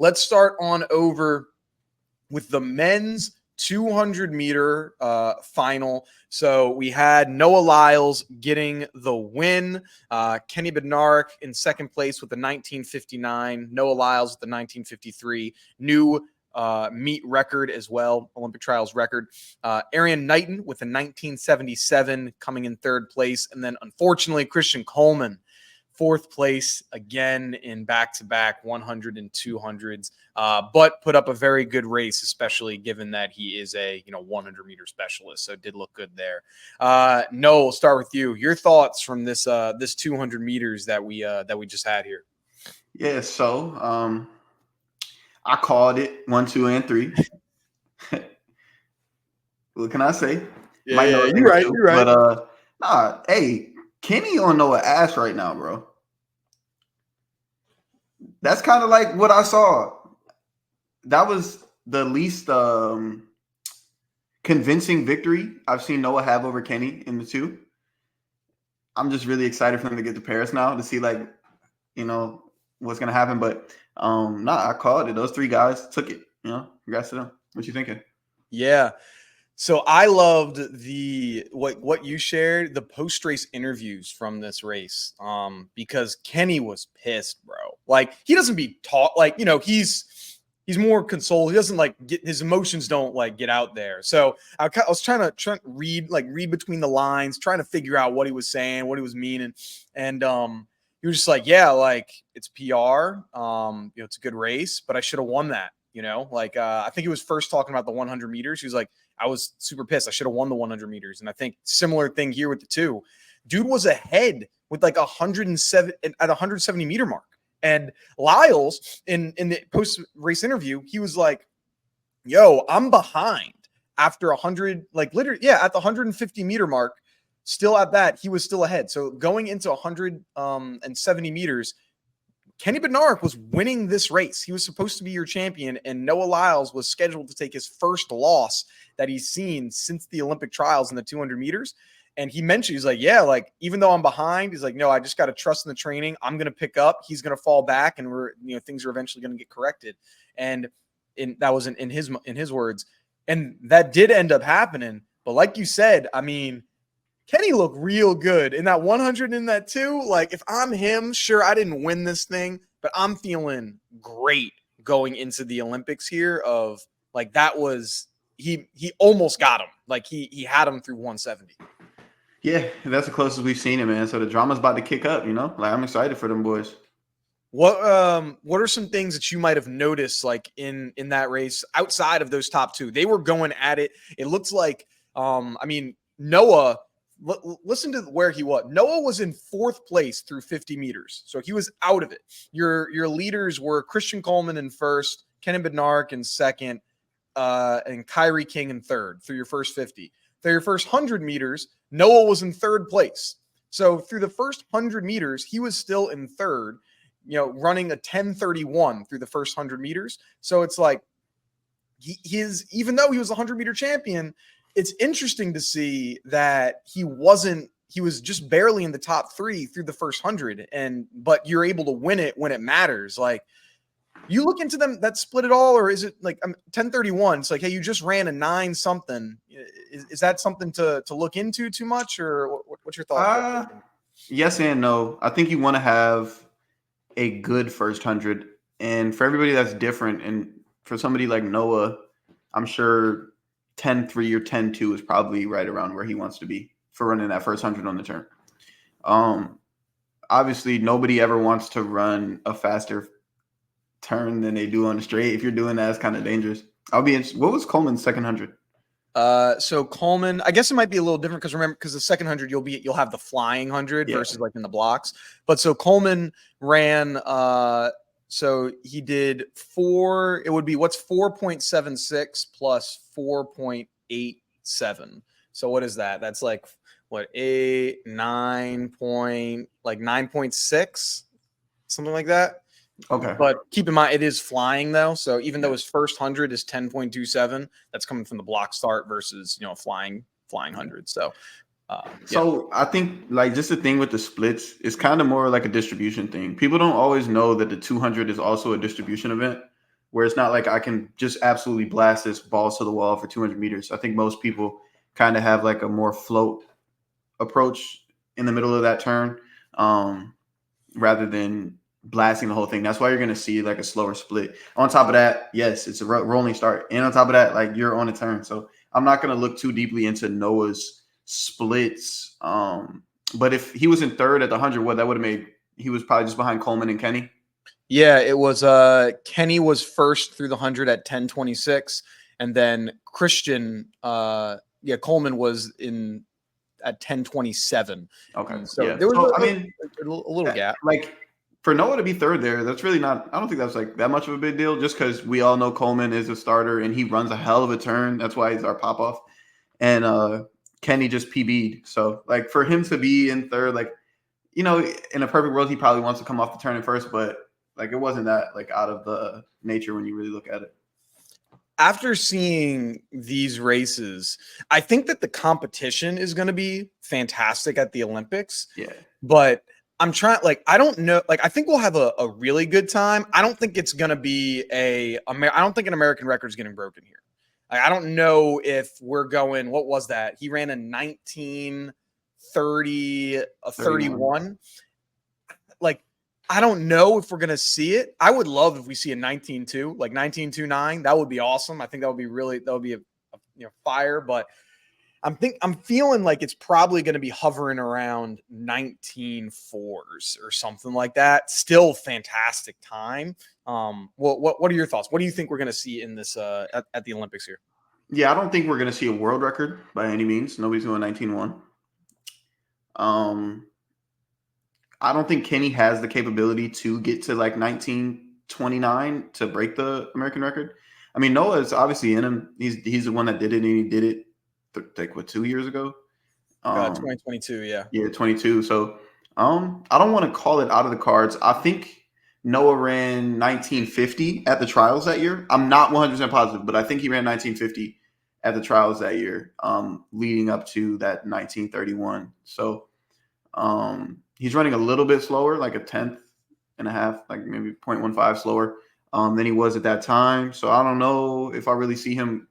let's start on over with the men's 200-meter final. So we had Noah Lyles getting the win. Kenny Bednarek in second place with the 19:59. Noah Lyles with the 19:53. New meet record as well, Olympic trials record. Erriyon Knighton with a 19:77 coming in third place. And then unfortunately, Christian Coleman, fourth place again in back-to-back 100 and 200s, but put up a very good race, especially given that he is a 100-meter specialist. So it did look good there. Noah, we'll start with you. Your thoughts from this 200 meters that we just had here. Yeah, so I called it 1, 2, and 3. What can I say? Yeah, you're right. You're right. But hey, Kenny on Noah ass right now, bro. That's kind of like what I saw. That was the least convincing victory I've seen Noah have over Kenny in the 2. I'm just really excited for him to get to Paris now to see what's gonna happen. But I called it. Those 3 guys took it. Congrats to them. What you thinking? Yeah. So I loved what you shared, the post-race interviews from this race, because Kenny was pissed, bro. Like, he doesn't be taught, he's more consoled. He doesn't get his emotions don't get out there. So I was trying to read between the lines, trying to figure out what he was saying, what he was meaning, and he was just like, yeah, it's PR, it's a good race, but I should have won that. I think he was first talking about the 100 meters. He was like, I was super pissed. I should have won the 100 meters. And I think similar thing here with the 2. Dude was ahead with 107 at 170 meter mark. And Lyles in the post-race interview, he was like, yo, I'm behind after 100, literally, at the 150 meter mark, still at that, he was still ahead. So going into 170 meters, Kenny Bednarek was winning this race. He was supposed to be your champion, and Noah Lyles was scheduled to take his first loss that he's seen since the Olympic trials in the 200 meters. And he mentioned, he's like, yeah, even though I'm behind, he's like, no, I just got to trust in the training. I'm going to pick up. He's going to fall back, and things are eventually going to get corrected. And that was in his words. And that did end up happening. But like you said, I mean, Kenny looked real good in that 100 in that 2. If I'm him, sure, I didn't win this thing, but I'm feeling great going into the Olympics here of that was he almost got him. He had him through 170. Yeah, that's the closest we've seen him, man. So the drama's about to kick up, I'm excited for them boys. What are some things that you might have noticed in that race outside of those top 2? They were going at it. It looks like Noah, listen to where he was. Noah was in 4th place through 50 meters. So he was out of it. Your leaders were Christian Coleman in first, Kenny Bednarek in second, and Kyrie King in third through your first 50. Through your first 100 meters, Noah was in 3rd place. So through the first 100 meters, he was still in 3rd, running a 10:31 through the first 100 meters. So it's even though he was a 100-meter champion, it's interesting to see that he was just barely in the top 3 through the first 100, but you're able to win it when it matters. You look into them that split it all, or is it 10:31? It's hey, you just ran a 9 something. Is that something to look into too much, or what's your thought? Yes and no. I think you want to have a good first 100, and for everybody that's different. And for somebody like Noah, I'm sure 10:3 or 10:2 is probably right around where he wants to be for running that first 100 on the turn. Obviously, nobody ever wants to run a faster turn than they do on the straight. If you're doing that, it's kind of dangerous. What was Coleman's second 100? So Coleman, I guess it might be a little different because the second 100 you'll have the flying 100 versus in the blocks. But so Coleman ran. So he did 4. It would be what's 4.76 plus 4.87. So what is that? That's 9.6, something like that. Okay. But keep in mind, it is flying though. So even though his first 100 is 10.27, that's coming from the block start versus, flying 100. So, So I think just the thing with the splits is kind of more like a distribution thing. People don't always know that the 200 is also a distribution event. where it's not like I can just absolutely blast this balls to the wall for 200 meters. I think most people kind of have like a more float approach in the middle of that turn, rather than blasting the whole thing. That's why you're going to see like a slower split. On top of that, yes, it's a rolling start. And on top of that, like you're on a turn. So I'm not going to look too deeply into Noah's splits. But if he was in third at the 100, what that would have made, he was probably just behind Coleman and Kenny. Yeah, it was Kenny was first through the 100 at 10:26, and then Christian Coleman was in at 10:27. Okay. So Yeah. there was So, a little gap. like for Noah to be third there, that's really not, I don't think that's like that much of a big deal, just because we all know Coleman is a starter and he runs a hell of a turn. That's why he's our pop off. And Kenny just PB'd. So like for him to be in third, like, in a perfect world, he probably wants to come off the turn in first, but like it wasn't that like out of the nature when you really look at it. After seeing these races, I think that the competition is going to be fantastic at the Olympics. Yeah. But I'm trying, like, I don't know. Like, I think we'll have a really good time. I don't think it's going to be I don't think an American record is getting broken here. Like, I don't know if we're going, what was that? He ran a 19:30, a 31. Like, I don't know if we're going to see it. I would love if we see a 19:2, like 19:29. That would be awesome. I think that would be a fire. But I'm feeling like it's probably going to be hovering around 19:4s or something like that. Still fantastic time. What are your thoughts? What do you think we're going to see in this at the Olympics here? Yeah, I don't think we're going to see a world record by any means. Nobody's going 19:1. I don't think Kenny has the capability to get to like 19:29 to break the American record. I mean, Noah is obviously in him. He's the one that did it, and he did it like 2 years ago. 2022, yeah. Yeah, 22. So I don't want to call it out of the cards. I think Noah ran 19:50 at the trials that year. I'm not 100% positive, but I think he ran 19:50 at the trials that year, leading up to that 19:31. So he's running a little bit slower, like a 10th and a half, like maybe 0.15 slower than he was at that time. So I don't know if I really see him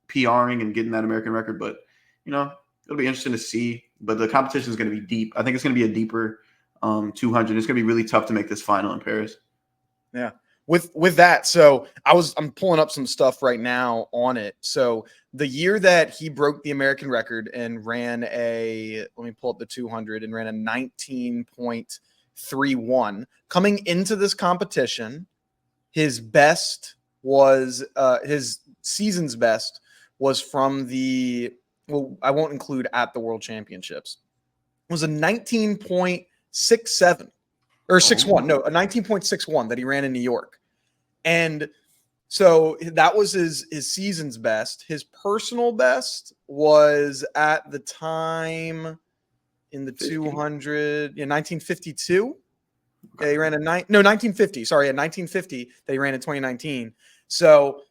PRing and getting that American record, but it'll be interesting to see. But the competition is going to be deep. I think it's going to be a deeper 200. It's going to be really tough to make this final in Paris. Yeah. With that, so I'm pulling up some stuff right now on it. So the year that he broke the American record and ran let me pull up the 200 and ran a 19.31. Coming into this competition, his best was his season's best was from I won't include at the World Championships. It was a 19.67 or 61. No, a 19.61 that he ran in New York. And so that was his season's best. His personal best was at the time in the 200, 1952. Okay. He ran 1950. Sorry, at 1950 that he ran in 2019. So,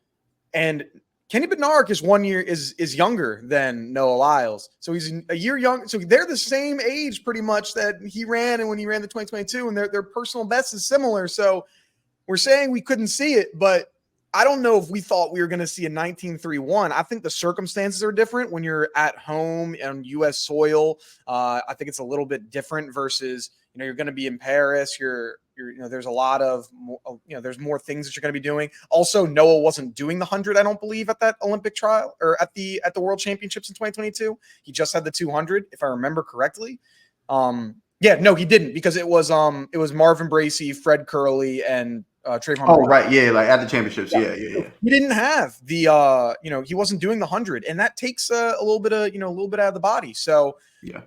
and Kenny Bednarek is younger than Noah Lyles. So he's a year young. So they're the same age pretty much that he ran and when he ran the 2022, and their personal best is similar. So we're saying we couldn't see it, but I don't know if we thought we were going to see a 19:31. I think the circumstances are different when you're at home on U.S. soil. I think it's a little bit different versus, you're going to be in Paris. There's a lot of, there's more things that you're going to be doing. Also, Noah wasn't doing the 100, I don't believe, at that Olympic trial or at the World Championships in 2022. He just had the 200, if I remember correctly. Yeah, no, he didn't, because it was Marvin Bracey, Fred Curley, and Trayvon. Oh, right, yeah, like at the championships, yeah. He didn't have the he wasn't doing the 100, and that takes a little bit out of the body. So yeah,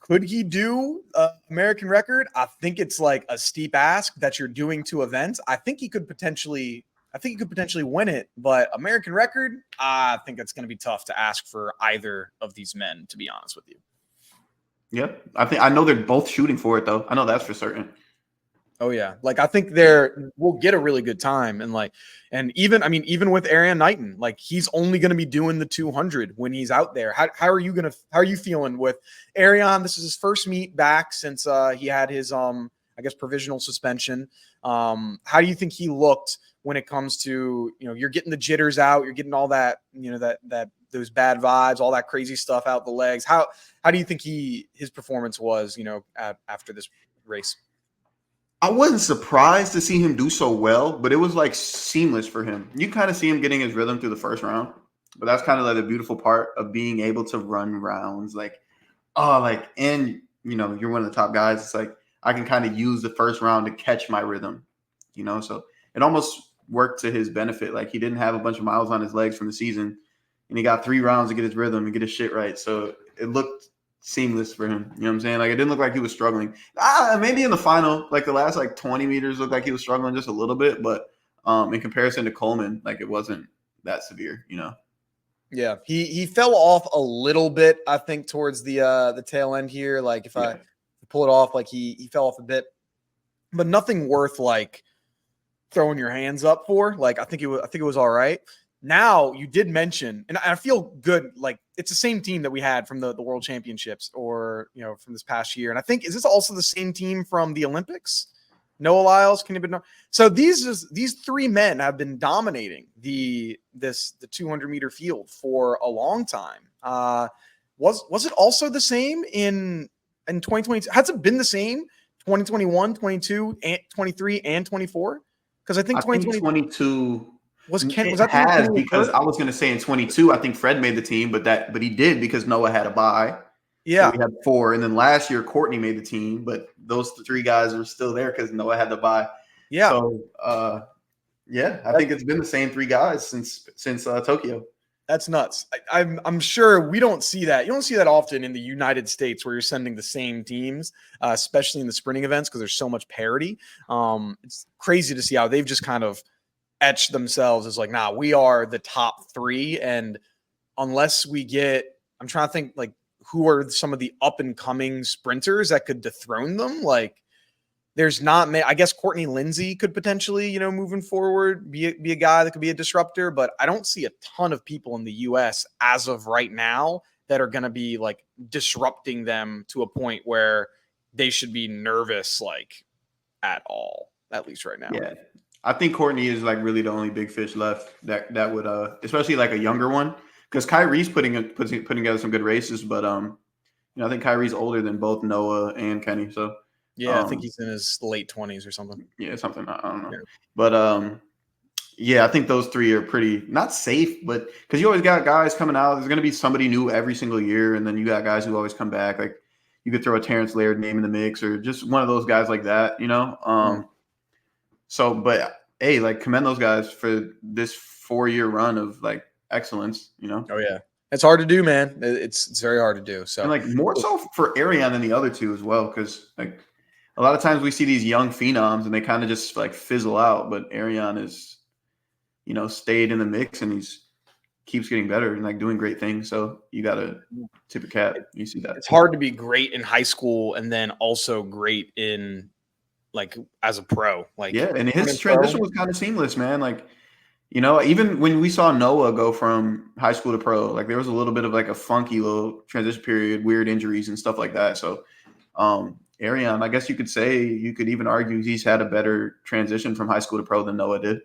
could he do American record? I think it's like a steep ask that you're doing 2 events. I think he could potentially win it, but American record, I think it's going to be tough to ask for either of these men, to be honest with you. Yeah, I know they're both shooting for it though. I know that's for certain. Oh yeah, like I think we'll get a really good time, and even with Erriyon Knighton, like he's only going to be doing the 200 when he's out there. How are you feeling with Erriyon? This is his first meet back since he had his I guess, provisional suspension. How do you think he looked when it comes to, you're getting the jitters out, you're getting all that, that those bad vibes, all that crazy stuff out the legs? How do you think his performance was, after this race? I wasn't surprised to see him do so well, but it was like seamless for him. You kind of see him getting his rhythm through the first round, but that's kind of like the beautiful part of being able to run rounds. And you're one of the top guys. It's like I can kind of use the first round to catch my rhythm, so it almost worked to his benefit. Like he didn't have a bunch of miles on his legs from the season, and he got 3 rounds to get his rhythm and get his shit right. So it looked seamless for him. You know what I'm saying? Like it didn't look like he was struggling. Maybe in the final, like the last 20 meters looked like he was struggling just a little bit, but in comparison to Coleman, like it wasn't that severe, Yeah, he fell off a little bit, I think, towards the tail end here. Like if I pull it off, like he fell off a bit, but nothing worth like throwing your hands up for. Like I think it was all right. Now you did mention, and I feel good. Like it's the same team that we had from the World Championships, or from this past year. And I think, is this also the same team from the Olympics? Noah Lyles, Kenny Bednarek. So these 3 men have been dominating the 200-meter field for a long time. Was it also the same in 2022? Has it been the same 2021, 22, and 23, and 24? Because I think 2022 was it that has, because I was going to say in 22, I think Fred made the team, but he did because Noah had a bye. Yeah. So we had 4. And then last year, Courtney made the team, but those 3 guys were still there because Noah had the bye. Yeah. So, I think it's been the same 3 guys since Tokyo. That's nuts. I'm sure we don't see that. You don't see that often in the United States where you're sending the same teams, especially in the sprinting events, because there's so much parity. It's crazy to see how they've just kind of etched themselves as like, nah, we are the top 3. And unless we get, I'm trying to think like who are some of the up and coming sprinters that could dethrone them. Like there's not many. I guess Courtney Lindsay could potentially, moving forward, be a guy that could be a disruptor, but I don't see a ton of people in the US as of right now that are going to be like disrupting them to a point where they should be nervous, like at all, at least right now. Yeah. I think Courtney is like really the only big fish left that would especially like a younger one, because Kyrie's putting together some good races, but I think Kyrie's older than both Noah and Kenny, so yeah, I think he's in his late 20s or something. Yeah, something, I don't know, but I think those 3 are pretty not safe, but because you always got guys coming out, there's going to be somebody new every single year, and then you got guys who always come back. Like you could throw a Terrence Laird name in the mix, or just one of those guys like that, So, but hey, like commend those guys for this 4-year run of like excellence, Oh yeah, it's hard to do, man. It's very hard to do. So, and like more so for Erriyon than the other 2 as well, because like a lot of times we see these young phenoms and they kind of just like fizzle out, but Erriyon is, stayed in the mix, and keeps getting better and like doing great things. So you got to tip a cap. You see that. It's hard to be great in high school and then also great in like as a pro. Like and his transition was kind of seamless, man. Like, even when we saw Noah go from high school to pro, like there was a little bit of like a funky little transition period, weird injuries and stuff like that. So, Erriyon, I guess you could even argue he's had a better transition from high school to pro than Noah did.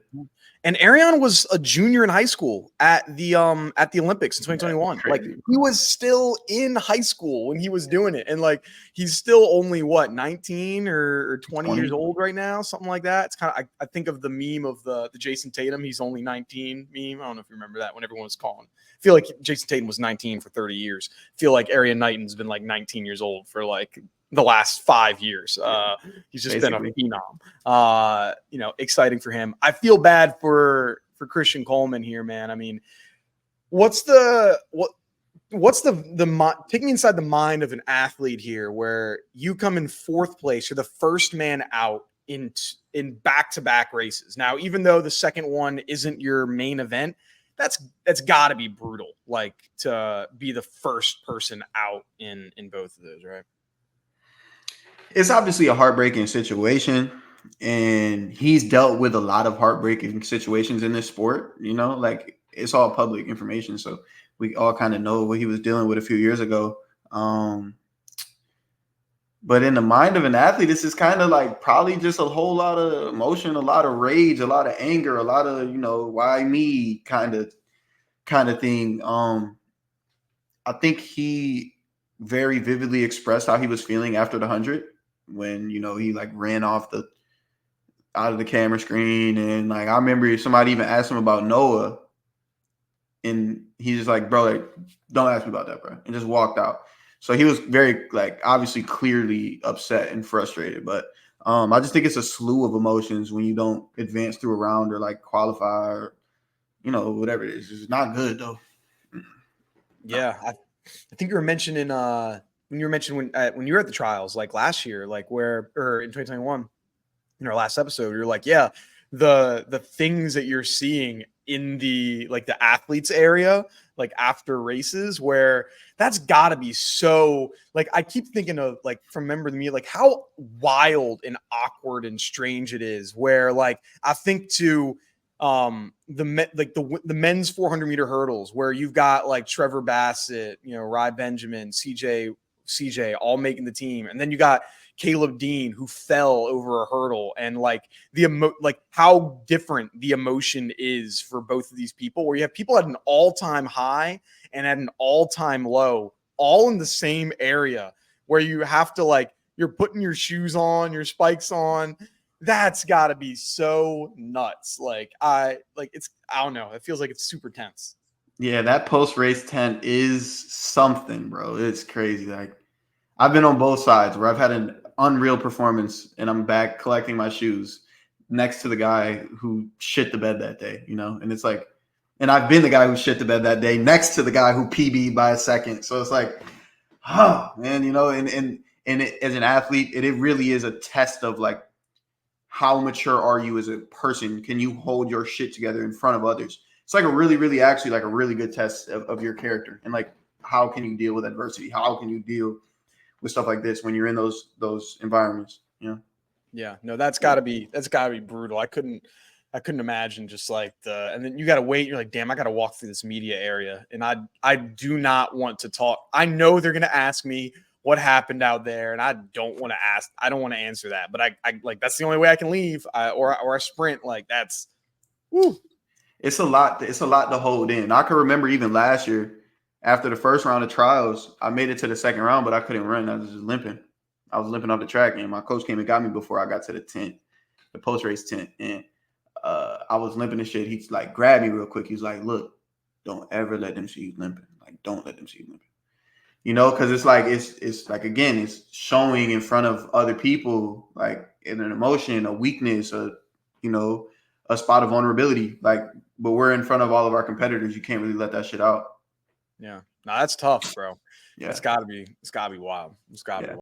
And Erriyon was a junior in high school at the Olympics in 2021. Like he was still in high school when he was doing it, and like he's still only 19 or 20 years old right now, something like that. It's kind of I think of the meme of the Jason Tatum, he's only 19 meme. I don't know if you remember that when everyone was calling. I feel like Jason Tatum was 19 for 30 years. I feel like Erriyon Knighton's been like 19 years old for like the last 5 years. He's just been a phenom. Exciting for him. I feel bad for Christian Coleman here, man. I mean, what's the take me inside the mind of an athlete here, where you come in 4th place, you're the first man out in back-to-back races. Now, even though the second one isn't your main event, that's got to be brutal, like to be the first person out in both of those, right? It's obviously a heartbreaking situation, and he's dealt with a lot of heartbreaking situations in this sport. Like it's all public information, so we all kind of know what he was dealing with a few years ago. But in the mind of an athlete, this is kind of like probably just a whole lot of emotion, a lot of rage, a lot of anger, a lot of, why me kind of thing. I think he very vividly expressed how he was feeling after the 100 when, he like ran off the out of the camera screen. And like I remember somebody even asked him about Noah, and he's just like, bro, like, don't ask me about that, bro, and just walked out. So he was very, like, obviously clearly upset and frustrated. But I just think it's a slew of emotions when you don't advance through a round or like qualify or whatever it is. It's not good though. No. Yeah, I think you were mentioning when you were mentioning when you were at the trials like last year, like where or in 2021 in our last episode, you're like, yeah, the things that you're seeing in the like the athletes area, like after races, where that's got to be so like I keep thinking of like from Remember the Me, like how wild and awkward and strange it is. Where like I think to the men's 400-meter hurdles where you've got like Trevor Bassett, Ry Benjamin, CJ all making the team, and then you got Caleb Dean who fell over a hurdle, and like like how different the emotion is for both of these people, where you have people at an all-time high and at an all-time low all in the same area, where you have to like you're putting your shoes on, your spikes on. That's got to be so nuts. I don't know, it feels like it's super tense. Yeah, that post race tent is something, bro. It's crazy. Like I've been on both sides where I've had an unreal performance and I'm back collecting my shoes next to the guy who shit the bed that day, and it's like, and I've been the guy who shit the bed that day next to the guy who PB'd by a second. So it's like, oh man, as an athlete, it really is a test of like, how mature are you as a person? Can you hold your shit together in front of others? It's like a really, really actually like a really good test of your character, and like, how can you deal with adversity? How can you deal with stuff like this when you're in those environments? Yeah, no, that's gotta be brutal. I couldn't imagine just like and then you gotta wait. You're like, damn, I gotta walk through this media area, and I do not want to talk. I know they're gonna ask me what happened out there, and I don't want to ask. I don't want to answer that, but I like that's the only way I can leave, or I sprint. Like that's, woo. It's a lot. It's a lot to hold in. I can remember even last year, after the first round of trials, I made it to the second round, but I couldn't run. I was just limping. I was limping off the track, and my coach came and got me before I got to the tent, the post race tent, and I was limping and shit. He's like, grabbed me real quick. He's like, look, don't ever let them see you limping. Like, don't let them see you limping. Because it's like, again, it's showing in front of other people, like in an emotion, a weakness, a spot of vulnerability. Like, but we're in front of all of our competitors. You can't really let that shit out. Yeah, no, that's tough, bro. Yeah. It's gotta be wild. It's gotta be wild.